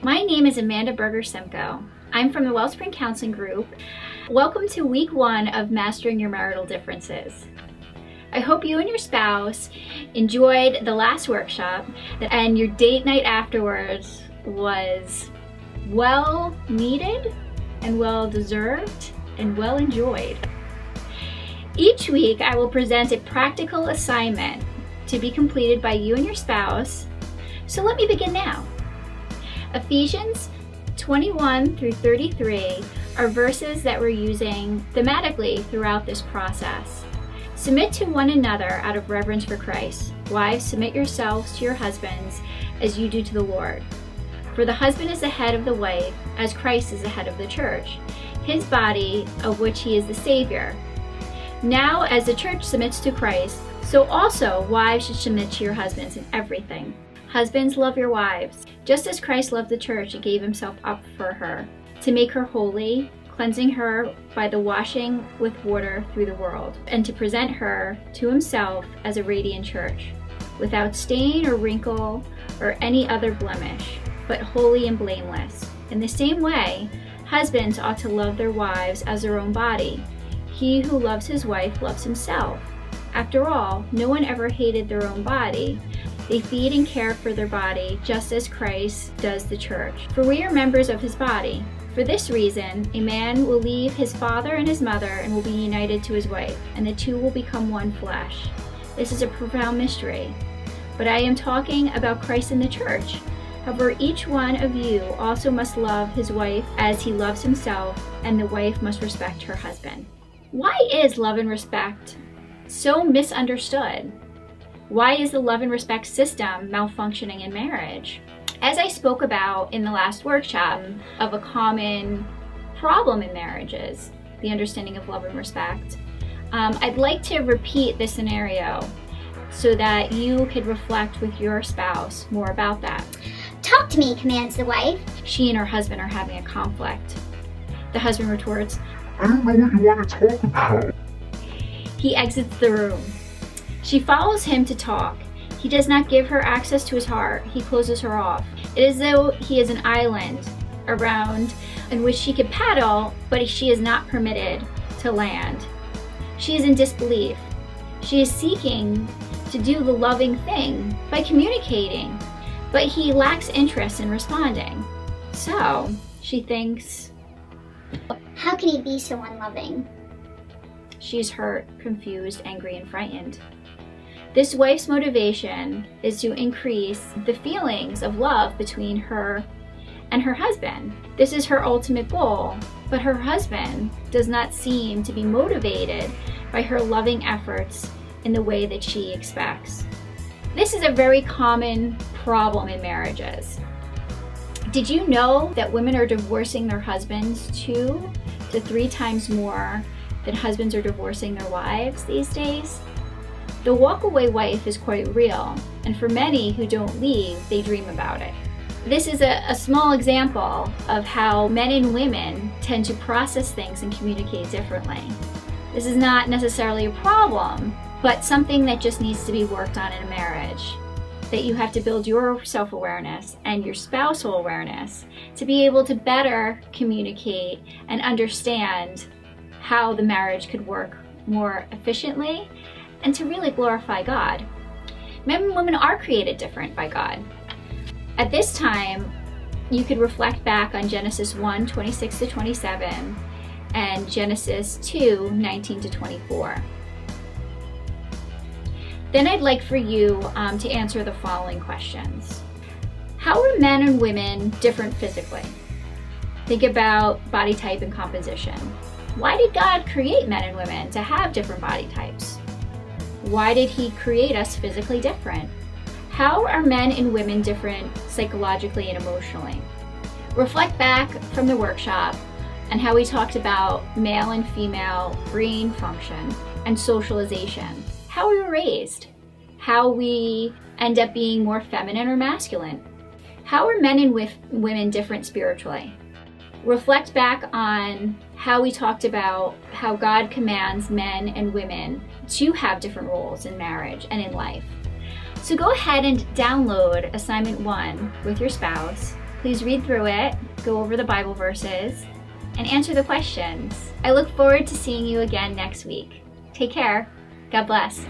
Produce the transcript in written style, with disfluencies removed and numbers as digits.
My name is Amanda Berger-Simcoe. I'm from the Wellspring Counseling Group. Welcome to week 1 of Mastering Your Marital Differences. I hope you and your spouse enjoyed the last workshop and your date night afterwards was well needed and well deserved and well enjoyed. Each week I will present a practical assignment to be completed by you and your spouse. So let me begin now. Ephesians 21 through 33 are verses that we're using thematically throughout this process. Submit to one another out of reverence for Christ. Wives, submit yourselves to your husbands as you do to the Lord. For the husband is the head of the wife, as Christ is the head of the church, his body, of which he is the Savior. Now, as the church submits to Christ, so also wives should submit to your husbands in everything. Husbands, love your wives, just as Christ loved the church and gave himself up for her, to make her holy, cleansing her by the washing with water through the world, and to present her to himself as a radiant church, without stain or wrinkle or any other blemish, but holy and blameless. In the same way, husbands ought to love their wives as their own body. He who loves his wife loves himself. After all, no one ever hated their own body. They feed and care for their body, just as Christ does the church. For we are members of his body. For this reason, a man will leave his father and his mother and will be united to his wife, and the two will become one flesh. This is a profound mystery. But I am talking about Christ and the church. However, each one of you also must love his wife as he loves himself, and the wife must respect her husband. Why is love and respect so misunderstood? Why is the love and respect system malfunctioning in marriage? As I spoke about in the last workshop of a common problem in marriages, the understanding of love and respect, I'd like to repeat the scenario so that you could reflect with your spouse more about that. Talk to me, commands the wife. She and her husband are having a conflict. The husband retorts, I don't know what you want to talk about. He exits the room. She follows him to talk. He does not give her access to his heart. He closes her off. It is as though he is an island around in which she could paddle, but she is not permitted to land. She is in disbelief. She is seeking to do the loving thing by communicating, but he lacks interest in responding. So she thinks, how can he be so unloving? She's hurt, confused, angry, and frightened. This wife's motivation is to increase the feelings of love between her and her husband. This is her ultimate goal, but her husband does not seem to be motivated by her loving efforts in the way that she expects. This is a very common problem in marriages. Did you know that women are divorcing their husbands 2 to 3 times more than husbands are divorcing their wives these days? The walk-away wife is quite real, and for many who don't leave, they dream about it. This is a small example of how men and women tend to process things and communicate differently. This is not necessarily a problem, but something that just needs to be worked on in a marriage. That you have to build your self-awareness and your spousal awareness to be able to better communicate and understand how the marriage could work more efficiently and to really glorify God. Men and women are created different by God. At this time, you could reflect back on Genesis 1, 26 to 27 and Genesis 2, 19 to 24. Then I'd like for you to answer the following questions. How are men and women different physically? Think about body type and composition. Why did God create men and women to have different body types? Why did he create us physically different? How are men and women different psychologically and emotionally? Reflect back from the workshop and how we talked about male and female brain function and socialization. How we were raised, how we end up being more feminine or masculine. How are men and women different spiritually? Reflect back on how we talked about how God commands men and women to have different roles in marriage and in life. So go ahead and download assignment 1 with your spouse Please read through it, go over the Bible verses, and answer the questions. I look forward to seeing you again next week. Take care. God bless.